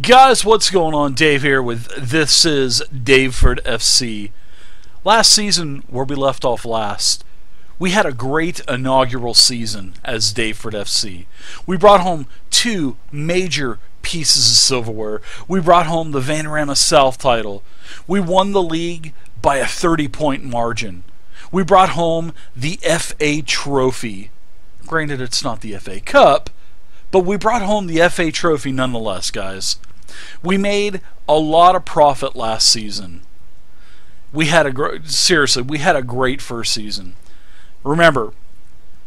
Guys, what's going on? Dave here with This is Daveford FC. Last season, where we left off last, we had a great inaugural season as Daveford FC. We brought home two major pieces of silverware. We brought home the Vanarama South title. We won the league by a 30-point margin. We brought home the FA Trophy. Granted, it's not the FA Cup, but we brought home the FA Trophy nonetheless, guys. We made a lot of profit last season. We had a great first season. Remember,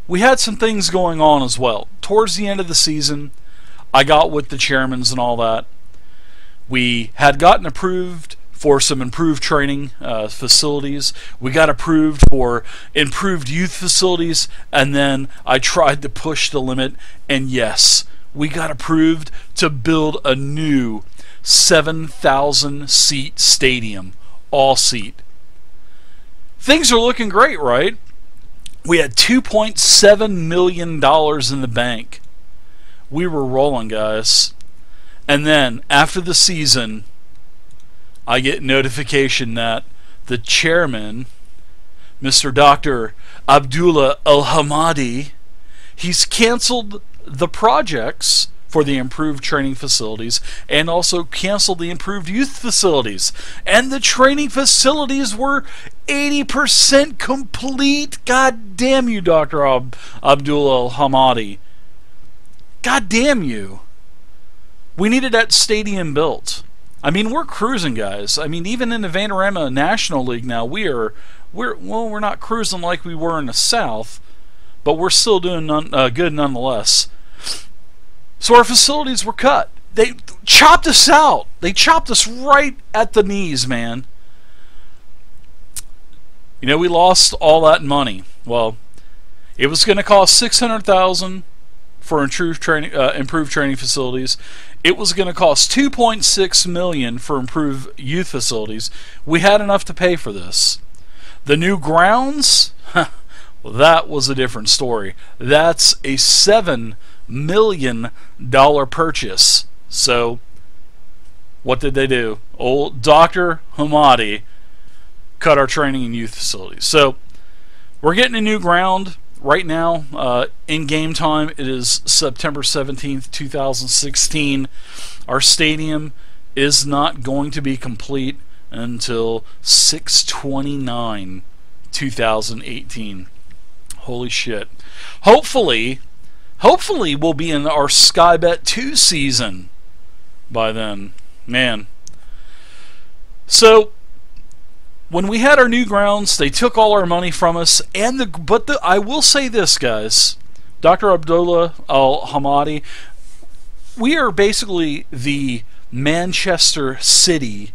we had some things going on as well. Towards the end of the season, I got with the chairmans and all that. We had gotten approved for some improved training facilities. We got approved for improved youth facilities, and then I tried to push the limit, and yes, we got approved to build a new 7,000 seat stadium, all seat. Things are looking great, right? We had $2.7 million in the bank. We were rolling, guys. And then after the season, I get notification that the chairman, Mr. Dr. Abdullah Al-Hamadi, he's canceled the projects for the improved training facilities and also canceled the improved youth facilities. And the training facilities were 80% complete. God damn you, Dr. Abdullah Al-Hamadi. God damn you. We needed that stadium built. I mean, we're cruising, guys. I mean, even in the Vanarama National League now, we're not cruising like we were in the South, but we're still doing good nonetheless. So our facilities were cut. They chopped us out. They chopped us right at the knees, man. You know, we lost all that money. Well, it was going to cost $600,000 for improved training facilities. It was going to cost $2.6 million for improved youth facilities. We had enough to pay for this. The new grounds, well, that was a different story. That's a $7 million purchase. So, what did they do? Old Dr. Hamadi cut our training and youth facilities. So, we're getting a new ground. Right now, in game time, it is September 17th, 2016. Our stadium is not going to be complete until 6/29, 2018. Holy shit. Hopefully we'll be in our Sky Bet 2 season by then. Man. So, when we had our new grounds, they took all our money from us, but I will say this, guys. Dr. Abdullah Al-Hamadi, we are basically the Manchester City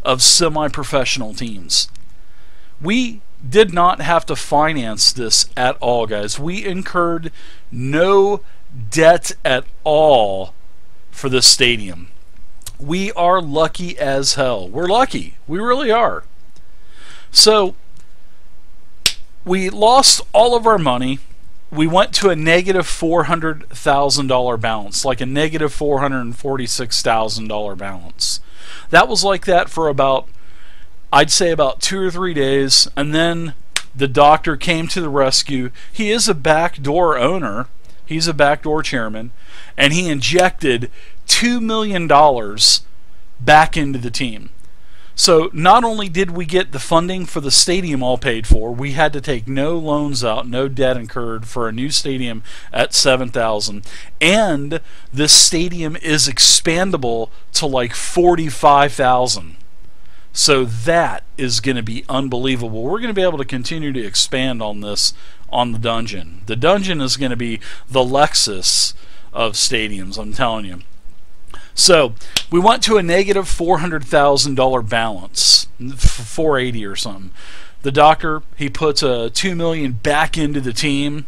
of semi-professional teams. We did not have to finance this at all, guys. We incurred no debt at all for this stadium. We are lucky as hell. We're lucky. We really are. So, we lost all of our money. We went to a negative $400,000 balance, like a negative $446,000 balance. That was like that for about, I'd say about 2 or 3 days, and then the doctor came to the rescue. He is a backdoor owner. He's a backdoor chairman, and he injected $2 million back into the team. So not only did we get the funding for the stadium all paid for, we had to take no loans out, no debt incurred for a new stadium at $7,000, and this stadium is expandable to like $45,000. So that is going to be unbelievable. We're going to be able to continue to expand on this on the Dungeon. The Dungeon is going to be the Lexus of stadiums, I'm telling you. So we went to a negative $400,000 balance, $480 or something. The doctor, he puts a $2 million back into the team,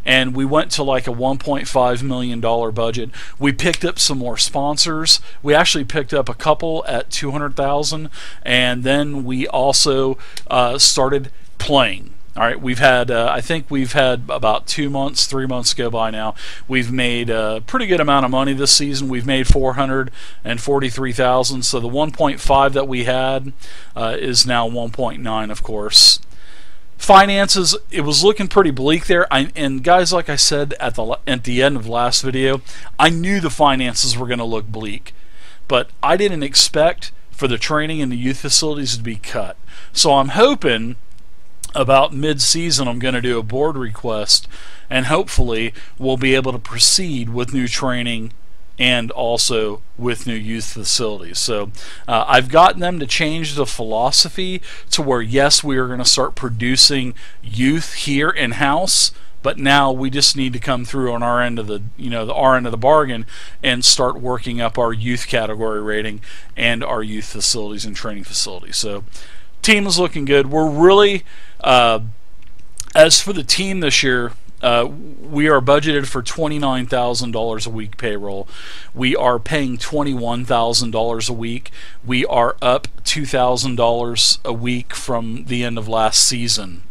and we went to like a $1.5 million budget. We picked up some more sponsors. We actually picked up a couple at $200,000, and then we also started playing. All right, we've had, I think we've had about 2 months, 3 months go by now. We've made a pretty good amount of money this season. We've made $443,000. So the 1.5 that we had is now 1.9, of course. Finances, it was looking pretty bleak there. And guys, like I said at the end of the last video, I knew the finances were going to look bleak, but I didn't expect for the training and the youth facilities to be cut. So I'm hoping about mid-season I'm going to do a board request, and hopefully we'll be able to proceed with new training and also with new youth facilities. So I've gotten them to change the philosophy to where, yes, we are going to start producing youth here in-house, but now we just need to come through on our end of the, our end of the bargain and start working up our youth category rating and our youth facilities and training facilities. So team is looking good. We're really, as for the team this year, we are budgeted for $29,000 a week payroll. We are paying $21,000 a week. We are up $2,000 a week from the end of last season.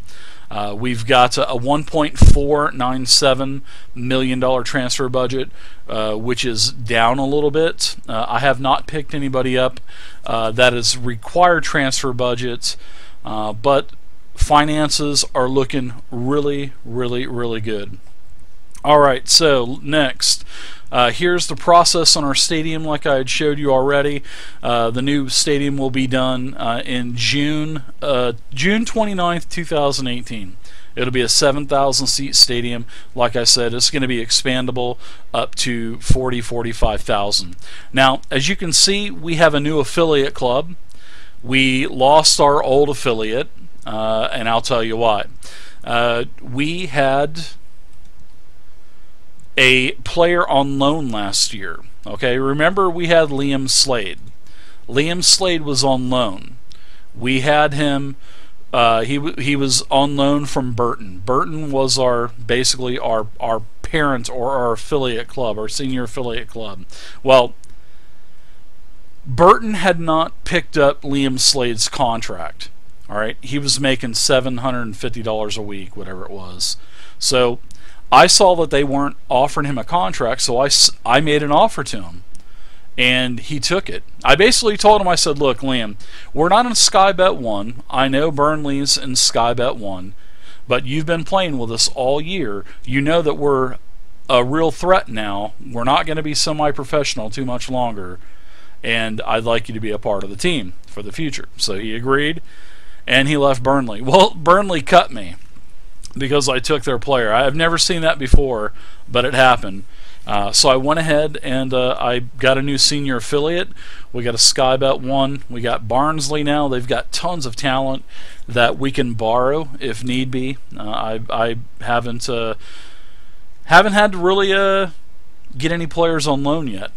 We've got a $1.497 million transfer budget, which is down a little bit. I have not picked anybody up that is required transfer budgets, but finances are looking really, really, really good. Alright, so next, here's the process on our stadium like I had showed you already. The new stadium will be done in June 29th, 2018. It'll be a 7,000 seat stadium. Like I said, it's going to be expandable up to 45,000. Now, as you can see, we have a new affiliate club. We lost our old affiliate, and I'll tell you why. We had a player on loan last year. Okay, remember we had Liam Slade. Liam Slade was on loan. We had him. He was on loan from Burton. Burton was basically our parent or our affiliate club, our senior affiliate club. Well, Burton had not picked up Liam Slade's contract. All right, he was making $750 a week, whatever it was. So I saw that they weren't offering him a contract, so I made an offer to him, and he took it. I basically told him, I said, look, Liam, we're not in Sky Bet 1. I know Burnley's in Sky Bet 1, but you've been playing with us all year. You know that we're a real threat now. We're not going to be semi-professional too much longer, and I'd like you to be a part of the team for the future. So he agreed, and he left Burnley. Well, Burnley cut me because I took their player. I've never seen that before, but it happened. So I went ahead and I got a new senior affiliate. We got a Sky Bet 1. We got Barnsley now. They've got tons of talent that we can borrow if need be. I haven't had to really get any players on loan yet.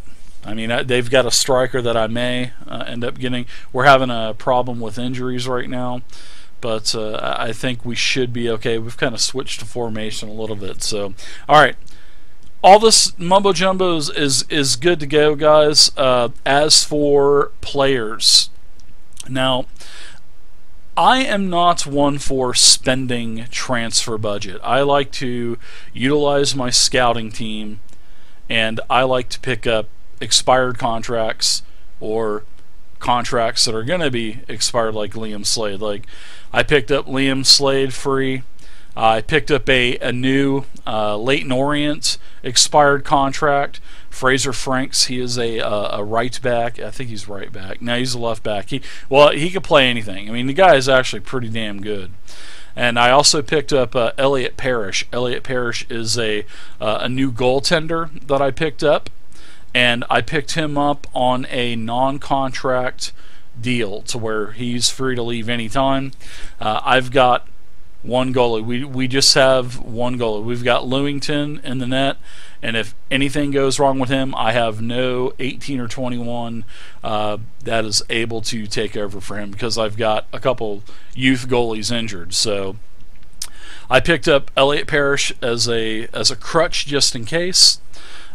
I mean, they've got a striker that I may end up getting. We're having a problem with injuries right now, but I think we should be okay. We've kind of switched to formation a little bit. So, all right. All this mumbo jumbo is good to go, guys. As for players, now I am not one for spending transfer budget. I like to utilize my scouting team, and I like to pick up expired contracts or contracts that are going to be expired, like Liam Slade. Like I picked up Liam Slade free. I picked up a new Leyton Orient expired contract. Fraser Franks, he is a right back. I think he's right back. No, he's a left back. He could play anything. I mean, the guy is actually pretty damn good. And I also picked up Elliot Parrish. Elliot Parrish is a new goaltender that I picked up, and I picked him up on a non-contract deal to where he's free to leave anytime. I've got one goalie. We just have one goalie. We've got Lewington in the net, and if anything goes wrong with him, I have no 18 or 21 that is able to take over for him because I've got a couple youth goalies injured. So I picked up Elliot Parrish as a crutch just in case.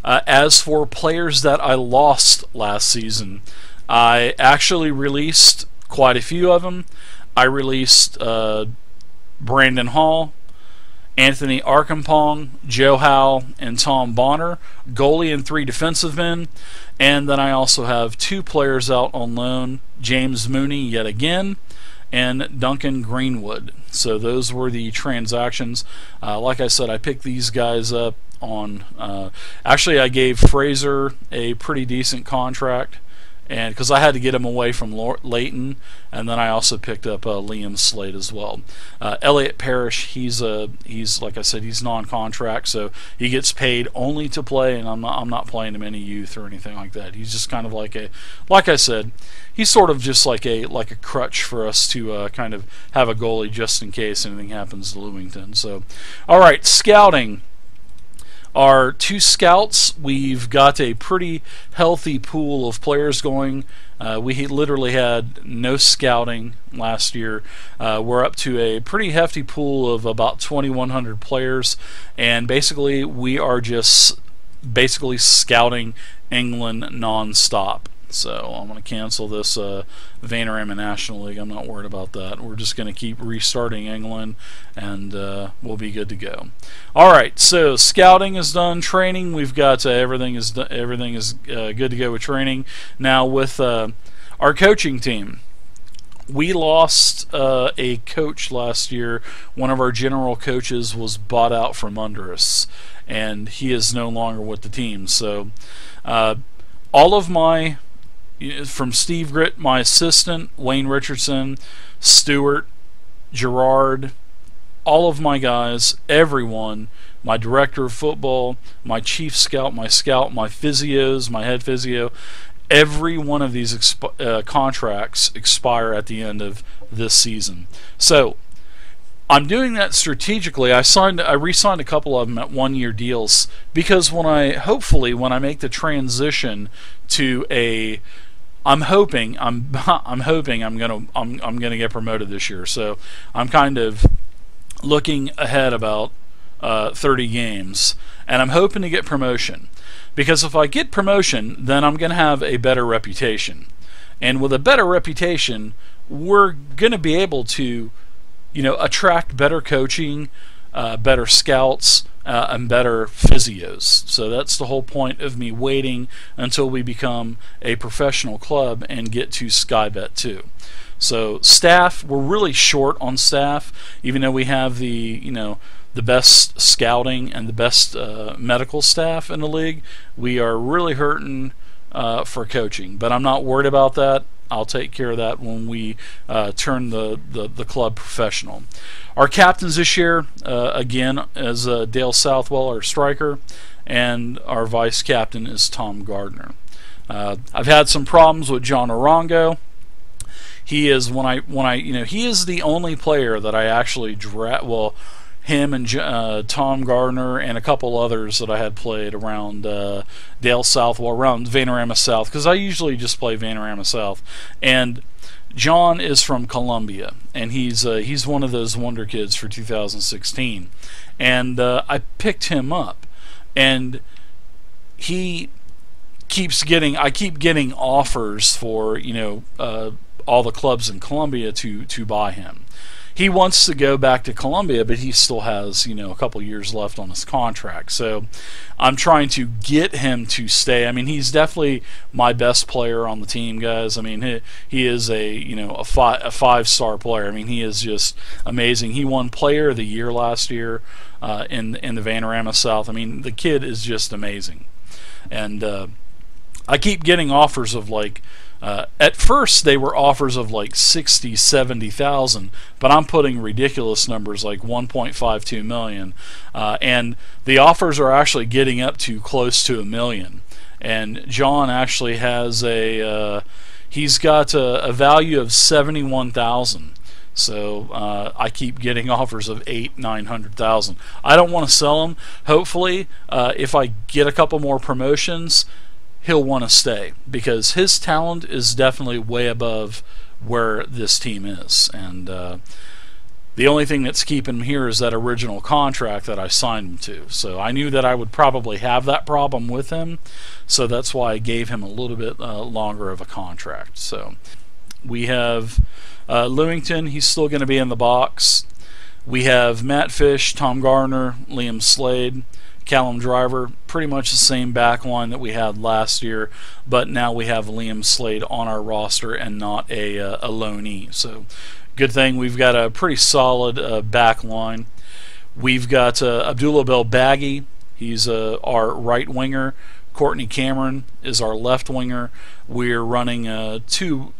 As for players that I lost last season, I actually released quite a few of them. I released Brandon Hall, Anthony Arkampong, Joe Howe, and Tom Bonner, goalie and 3 defensive men. And then I also have 2 players out on loan, James Mooney yet again, and Duncan Greenwood. So those were the transactions. Like I said, I picked these guys up on actually I gave Fraser a pretty decent contract, and because I had to get him away from Leighton, and then I also picked up Liam Slade as well. Elliot Parrish, he's like I said, he's non-contract, so he gets paid only to play, and I'm not playing him any youth or anything like that. He's just kind of like I said, he's sort of just like a crutch for us to kind of have a goalie just in case anything happens to Lewington. So, all right, scouting. Our 2 scouts, we've got a pretty healthy pool of players going. We literally had no scouting last year. We're up to a pretty hefty pool of about 2,100 players, and basically we are just scouting England non-stop. So I'm going to cancel this Vanarama National League. I'm not worried about that. We're just going to keep restarting England, and we'll be good to go. All right, so scouting is done. Training, we've got everything is good to go with training. Now with our coaching team, we lost a coach last year. One of our general coaches was bought out from under us, and he is no longer with the team. So all of my from Steve Gritt, my assistant, Wayne Richardson, Stewart, Gerard, all of my guys, everyone, my director of football, my chief scout, my physios, my head physio, every one of these contracts expire at the end of this season. So I'm doing that strategically. I re-signed a couple of them at 1-year deals because hopefully when I make the transition to I'm hoping I'm gonna get promoted this year. So I'm kind of looking ahead about 30 games, and I'm hoping to get promotion, because if I get promotion, then I'm gonna have a better reputation, and with a better reputation, we're gonna be able to, attract better coaching, better scouts, and better physios. So that's the whole point of me waiting until we become a professional club and get to Sky Bet 2. So staff, we're really short on staff, even though we have the best scouting and the best medical staff in the league. We are really hurting for coaching, but I'm not worried about that. I'll take care of that when we turn the club professional. Our captains this year, again, is Dale Southwell, our striker, and our vice captain is Tom Gardner. I've had some problems with John Orongo. He is he is the only player that I actually him and Tom Gardner and a couple others that I had played around Dale Southwell, around Vanarama South, because I usually just play Vanarama South. And John is from Columbia, and he's one of those wonder kids for 2016. And I picked him up, and I keep getting offers for all the clubs in Columbia to buy him. He wants to go back to Columbia, but he still has, a couple years left on his contract. So I'm trying to get him to stay. I mean, he's definitely my best player on the team, guys. I mean, he is a five-star player. I mean, he is just amazing. He won Player of the Year last year in the Vanarama South. I mean, the kid is just amazing. And I keep getting offers of at first they were offers of 60, 70,000, but I'm putting ridiculous numbers like 1.52 million, and the offers are actually getting up to close to $1 million. And John actually has he's got a value of 71,000. So I keep getting offers of 800,000-900,000. I don't want to sell him. Hopefully, if I get a couple more promotions, he'll want to stay, because his talent is definitely way above where this team is. And the only thing that's keeping him here is that original contract that I signed him to. So I knew that I would probably have that problem with him, so that's why I gave him a little bit longer of a contract. So we have Lewington. He's still going to be in the box. We have Matt Fish, Tom Gardner, Liam Slade, Callum Driver, pretty much the same back line that we had last year, but now we have Liam Slade on our roster and not a loanee. So good thing we've got a pretty solid back line. We've got Abdullah Belbaghi. He's our right winger. Courtney Cameron is our left winger. We're running two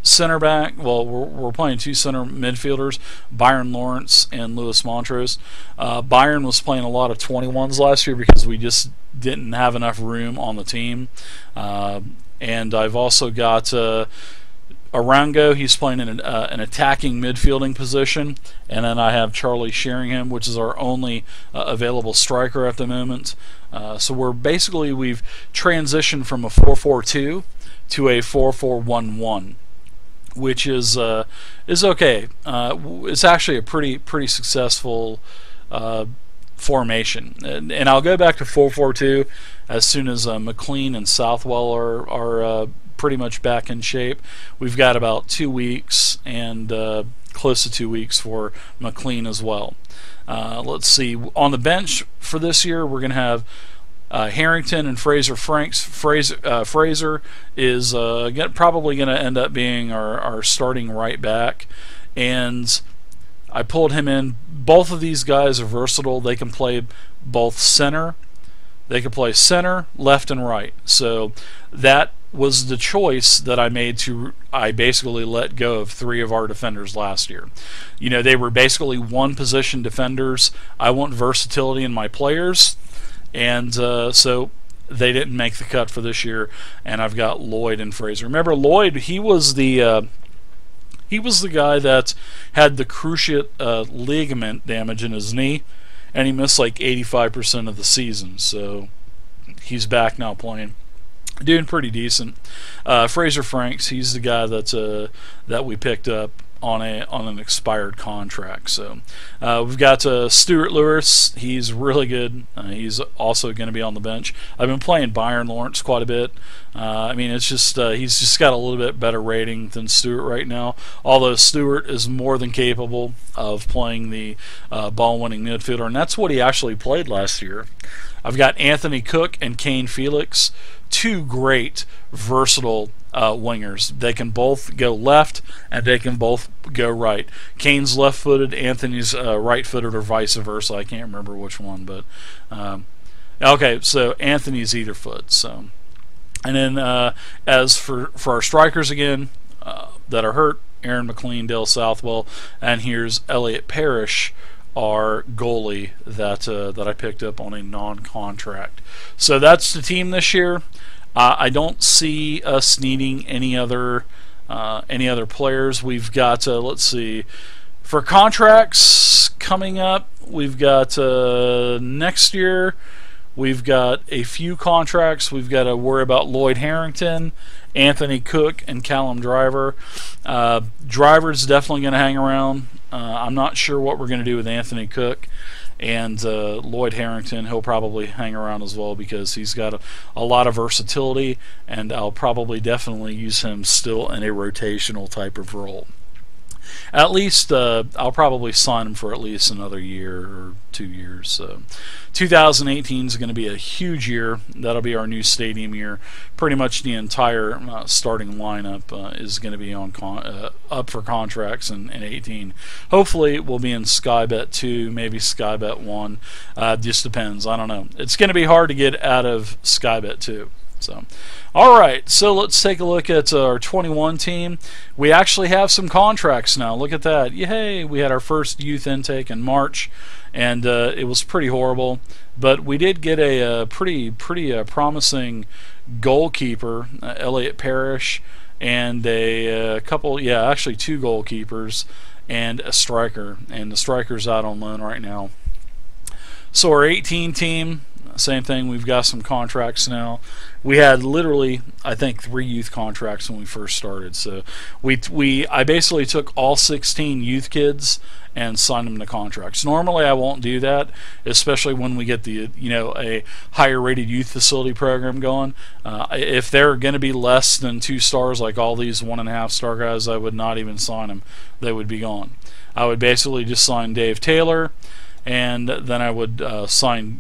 center back. Well, we're playing two center midfielders, Byron Lawrence and Lewis Montrose. Byron was playing a lot of 21s last year because we just didn't have enough room on the team. And I've also got Arango. He's playing in an attacking midfielding position. And then I have Charlie Sheringham, which is our only available striker at the moment. So we've transitioned from a 4-4-2 to a 4-4-1-1. Which is okay. It's actually a pretty successful formation, and I'll go back to 4-4-2 as soon as McLean and Southwell are pretty much back in shape. We've got about 2 weeks and close to 2 weeks for McLean as well. Let's see. On the bench for this year, we're going to have Harrington and Fraser Franks. Fraser is probably going to end up being our starting right back, and I pulled him in. Both of these guys are versatile. They can play both center. They can play center, left, and right. So that was the choice that I made. I basically let go of 3 of our defenders last year. You know, they were basically one position defenders. I want versatility in my players. And so they didn't make the cut for this year, and I've got Lloyd and Fraser. Remember, Lloyd, he was the guy that had the cruciate ligament damage in his knee, and he missed like 85% of the season. So he's back now playing, doing pretty decent. Fraser Franks, he's the guy that we picked up on an expired contract. So we've got Stuart Lewis. He's really good. He's also going to be on the bench. I've been playing Byron Lawrence quite a bit. I mean, it's just he's just got a little bit better rating than Stuart right now, although Stuart is more than capable of playing the ball-winning midfielder, and that's what he actually played last year. I've got Anthony Cook and Kane Felix, 2 great versatile wingers. They can both go left and they can both go right. Kane's left-footed, Anthony's right-footed, or vice versa. I can't remember which one, but okay. So Anthony's either foot. So, and then as for our strikers again that are hurt, Aaron McLean, Dale Southwell, and here's Elliot Parrish, our goalie that I picked up on a non-contract. So that's the team this year. I don't see us needing any other players. We've got let's see, for contracts coming up, we've got next year. We've got a few contracts. We've got to worry about Lloyd Harrington, Anthony Cook, and Callum Driver. Driver's definitely going to hang around. I'm not sure what we're going to do with Anthony Cook. And Lloyd Harrington, he'll probably hang around as well because he's got a lot of versatility, and I'll probably definitely use him still in a rotational type of role. At least I'll probably sign him for at least another year or 2 years. So 2018 is going to be a huge year. That'll be our new stadium year. Pretty much the entire starting lineup is going to be on up for contracts in 18. Hopefully we'll be in Skybet 2, maybe Skybet 1. Just depends. I don't know. It's going to be hard to get out of Skybet 2. So, all right, so let's take a look at our 21 team. We actually have some contracts now. Look at that. Yay! We had our first youth intake in March, and it was pretty horrible. But we did get a pretty promising goalkeeper, Elliot Parrish, and a couple, actually 2 goalkeepers and a striker. And the striker's out on loan right now. So our 18 team, same thing. We've got some contracts now. We had literally, I think, 3 youth contracts when we first started. So I basically took all 16 youth kids and signed them to contracts. Normally, I won't do that, especially when we get the a higher rated youth facility program going. If they're going to be less than 2 stars, like all these 1.5 star guys, I would not even sign them. They would be gone. I would basically just sign Dave Taylor, and then I would sign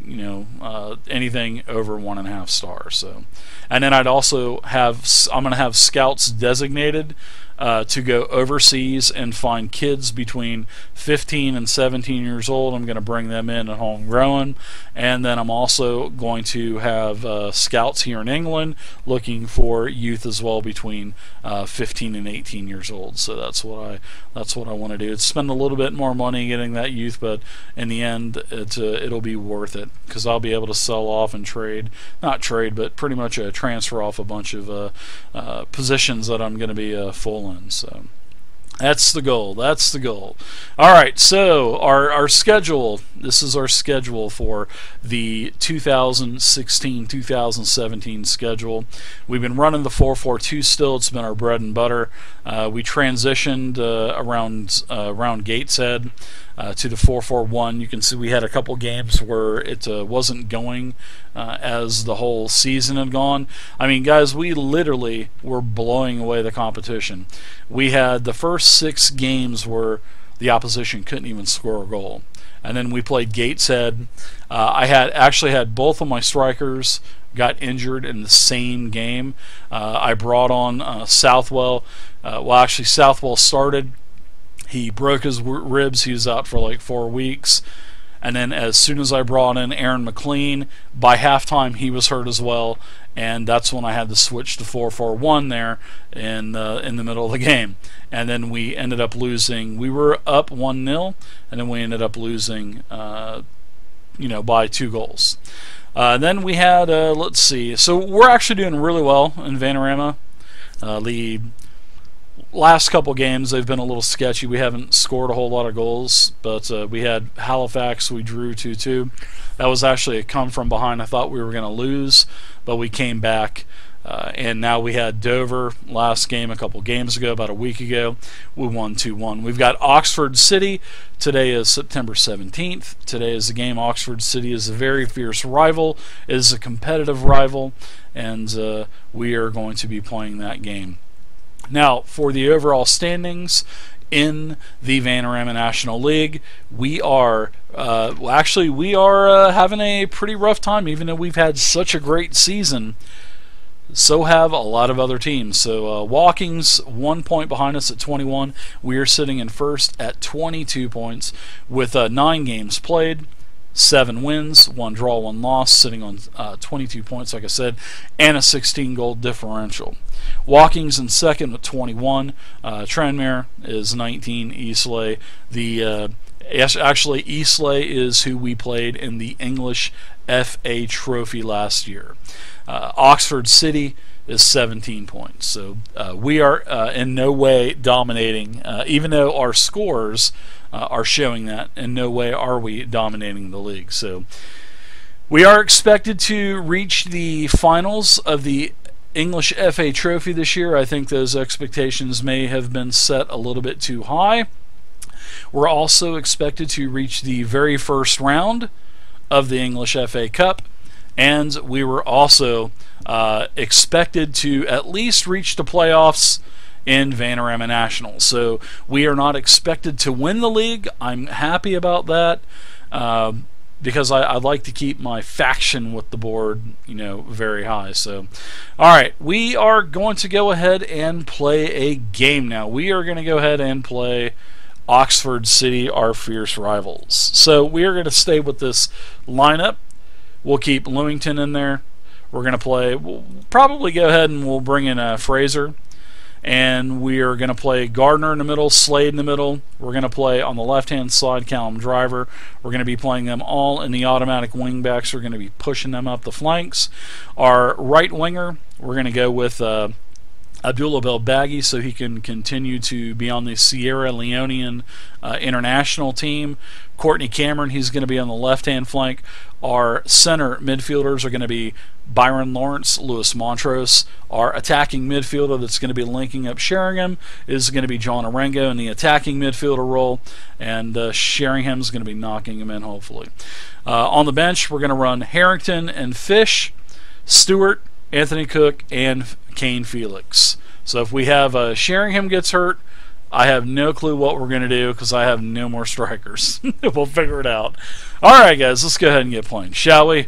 anything over 1.5 stars. So, and then I'd also I'm going to have scouts designated to go overseas and find kids between 15 and 17 years old. I'm going to bring them in at homegrown, and then I'm also going to have scouts here in England looking for youth as well between 15 and 18 years old. So that's what I want to do. It's spend a little bit more money getting that youth, but in the end, it'll be worth it because I'll be able to sell off and not trade, but pretty much transfer off a bunch of positions that I'm going to be full in. So that's the goal. All right, so our schedule. This is our schedule for the 2016-2017 schedule. We've been running the 4-4-2 still. It's been our bread and butter. We transitioned around Gateshead to the 4-4-1. You can see we had a couple games where it wasn't going as the whole season had gone. I mean, guys, we literally were blowing away the competition. We had the first 6 games where the opposition couldn't even score a goal. And then we played Gateshead. I actually had both of my strikers got injured in the same game. I brought on Southwell. Actually, Southwell started. He broke his ribs. He was out for like 4 weeks. And then as soon as I brought in Aaron McLean, by halftime he was hurt as well. And that's when I had to switch to 4-4-1 there in the middle of the game. And then we ended up losing. We were up 1-0, and then we ended up losing, by 2 goals. Then we had, let's see. So we're actually doing really well in Vanarama. The last couple games they've been a little sketchy. We haven't scored a whole lot of goals, but we had Halifax. We drew 2-2. That was actually a come from behind. I thought we were going to lose, but we came back. And now we had Dover last game a couple games ago, about a week ago. We won 2-1. We've got Oxford City. Today is September 17th. Today is the game. Oxford City is a very fierce rival. It is a competitive rival, and we are going to be playing that game. Now, for the overall standings in the Vanarama National League, we are having a pretty rough time, even though we've had such a great season. So have a lot of other teams. So Walking's 1 point behind us at 21. We are sitting in first at 22 points with 9 games played, 7 wins, 1 draw, 1 loss, sitting on 22 points, like I said, and a 16-goal differential. Walking's in second with 21. Tranmere is 19. Eastleigh, actually Eastleigh is who we played in the English FA Trophy last year. Oxford City is 17 points. So we are in no way dominating, even though our scores are showing that. In no way are we dominating the league. So we are expected to reach the finals of the English FA Trophy this year. I think those expectations may have been set a little bit too high. We're also expected to reach the very first round of the English FA Cup, and we were also expected to at least reach the playoffs in Vanarama National. So we are not expected to win the league. I'm happy about that because I'd like to keep my faction with the board, very high. So, all right, we are going to go ahead and play a game now. We are going to go ahead and play Oxford City, our fierce rivals. So we are going to stay with this lineup. We'll keep Lewington in there. We're going to play. We'll probably go ahead and we'll bring in Fraser. And we are going to play Gardner in the middle, Slade in the middle. We're going to play on the left-hand side Callum Driver. We're going to be playing them all in the automatic wingbacks. We're going to be pushing them up the flanks. Our right winger, we're going to go with Abdullah Belbaghi, so he can continue to be on the Sierra Leonean international team. Courtney Cameron, he's going to be on the left-hand flank. Our center midfielders are going to be Byron Lawrence, Lewis Montrose. Our attacking midfielder that's going to be linking up Sheringham is going to be John Arengo in the attacking midfielder role, and Sheringham is going to be knocking him in, hopefully. On the bench, we're going to run Harrington and Fish, Stewart, Anthony Cook, and Kane Felix. So if we have Sheringham gets hurt, I have no clue what we're going to do because I have no more strikers. We'll figure it out. All right, guys, let's go ahead and get playing, shall we?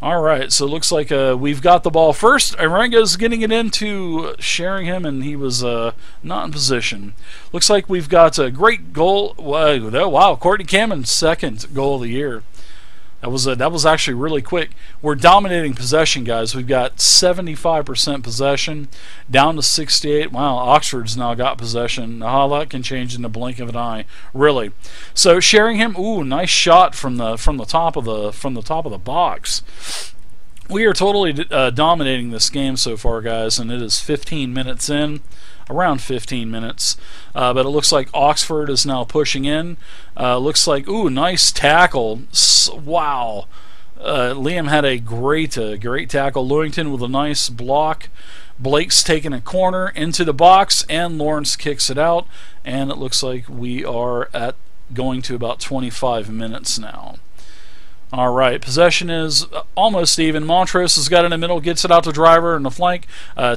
All right, so it looks like we've got the ball first. Arengo's getting it into Sheringham, and he was not in position. Looks like we've got a great goal. Wow, Courtney Cameron's second goal of the year. That was actually really quick. We're dominating possession, guys. We've got 75% possession, down to 68. Wow, Oxford's now got possession. How that can change in the blink of an eye, really. So Sheringham, ooh, nice shot from the top of the box. We are totally dominating this game so far, guys, and it is 15 minutes in. Around 15 minutes, but it looks like Oxford is now pushing in. Looks like, ooh, nice tackle. Wow. Liam had a great tackle. Lewington with a nice block. Blake's taking a corner into the box, and Lawrence kicks it out, and it looks like we are going to about 25 minutes now. All right, possession is almost even. Montrose has got it in the middle, gets it out to Driver in the flank.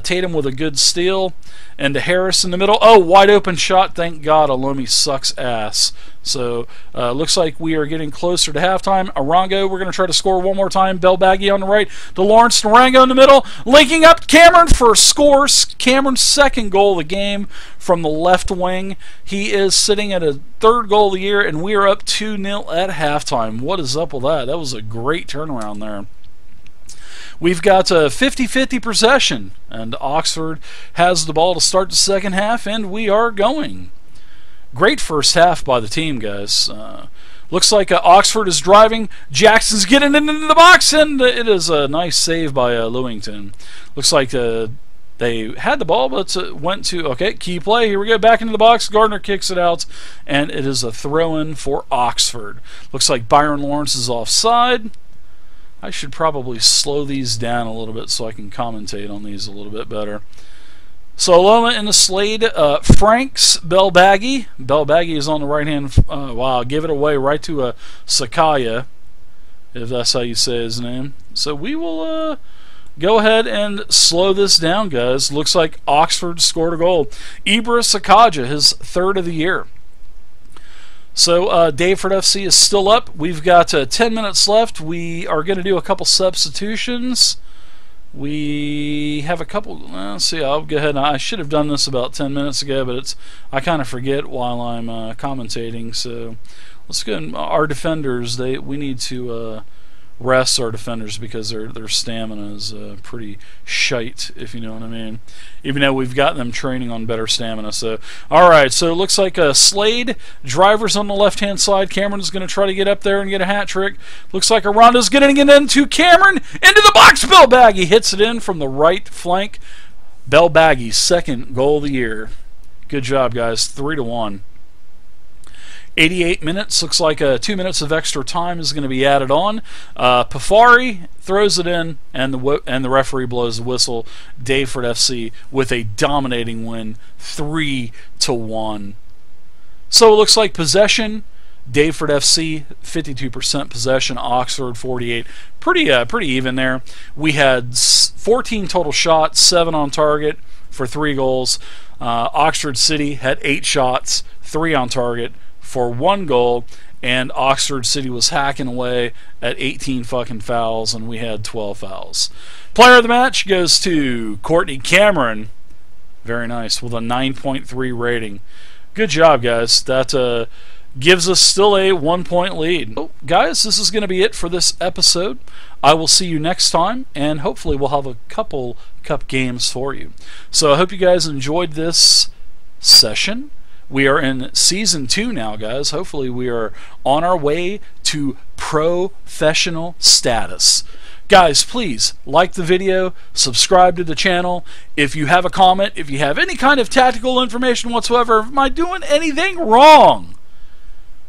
Tatum with a good steal, and to Harris in the middle. Oh, wide open shot. Thank God Alomi sucks ass. So looks like we are getting closer to halftime. Arango, we're going to try to score one more time. Belbaghi on the right. To Lawrence, Arango in the middle. Linking up Cameron for scores. Cameron's second goal of the game from the left wing. He is sitting at a third goal of the year, and we are up 2-0 at halftime. What is up with that? That was a great turnaround there. We've got a 50-50 possession, and Oxford has the ball to start the second half, and we are going. Great first half by the team, guys. Looks like Oxford is driving. Jackson's getting into the box, and it is a nice save by Lewington. Looks like they had the ball, but went to, okay, key play. Here we go, back into the box. Gardner kicks it out, and it is a throw-in for Oxford. Looks like Byron Lawrence is offside. I should probably slow these down a little bit so I can commentate on these a little bit better. So Loma in the Slade, Franks, Belbaghi. Belbaghi is on the right hand. Wow, give it away right to Sakaya, if that's how you say his name. So we will go ahead and slow this down, guys. Looks like Oxford scored a goal. Ibra Sakaja, his third of the year. So Daveford FC is still up. We've got 10 minutes left. We are going to do a couple substitutions. We have a couple. Let's see. I'll go ahead. I should have done this about 10 minutes ago, but I kind of forget while I'm commentating. So let's go. Our defenders. We need to rest our defenders because their stamina is pretty shite, if you know what I mean. Even though we've got them training on better stamina. So all right. So it looks like Slade, Driver's on the left-hand side. Cameron is going to try to get up there and get a hat trick. Looks like Aranda's getting it into Cameron into the box. Belbaghi hits it in from the right flank. Belbaghi's second goal of the year. Good job, guys. 3-1. 88 minutes, looks like 2 minutes of extra time is going to be added on. Pafari throws it in, and the referee blows the whistle. Daveford FC with a dominating win, 3-1. So it looks like possession, Daveford FC 52% possession, Oxford 48. Pretty even there. We had 14 total shots, 7 on target for 3 goals. Oxford City had 8 shots, 3 on target for 1 goal, and Oxford City was hacking away at 18 fucking fouls, and we had 12 fouls. Player of the match goes to Courtney Cameron. Very nice, with a 9.3 rating. Good job, guys. That gives us still a 1-point lead. So, guys, this is going to be it for this episode. I will see you next time, and hopefully we'll have a couple cup games for you. So I hope you guys enjoyed this session. We are in Season 2 now, guys. Hopefully we are on our way to professional status. Guys, please like the video, subscribe to the channel. If you have a comment, if you have any kind of tactical information whatsoever, am I doing anything wrong?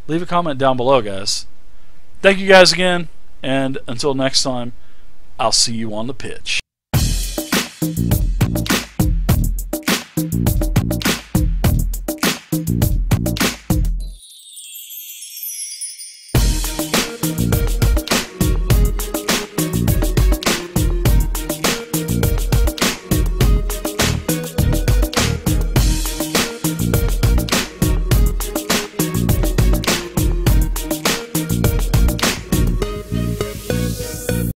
Leave a comment down below, guys. Thank you guys again, And until next time, I'll see you on the pitch.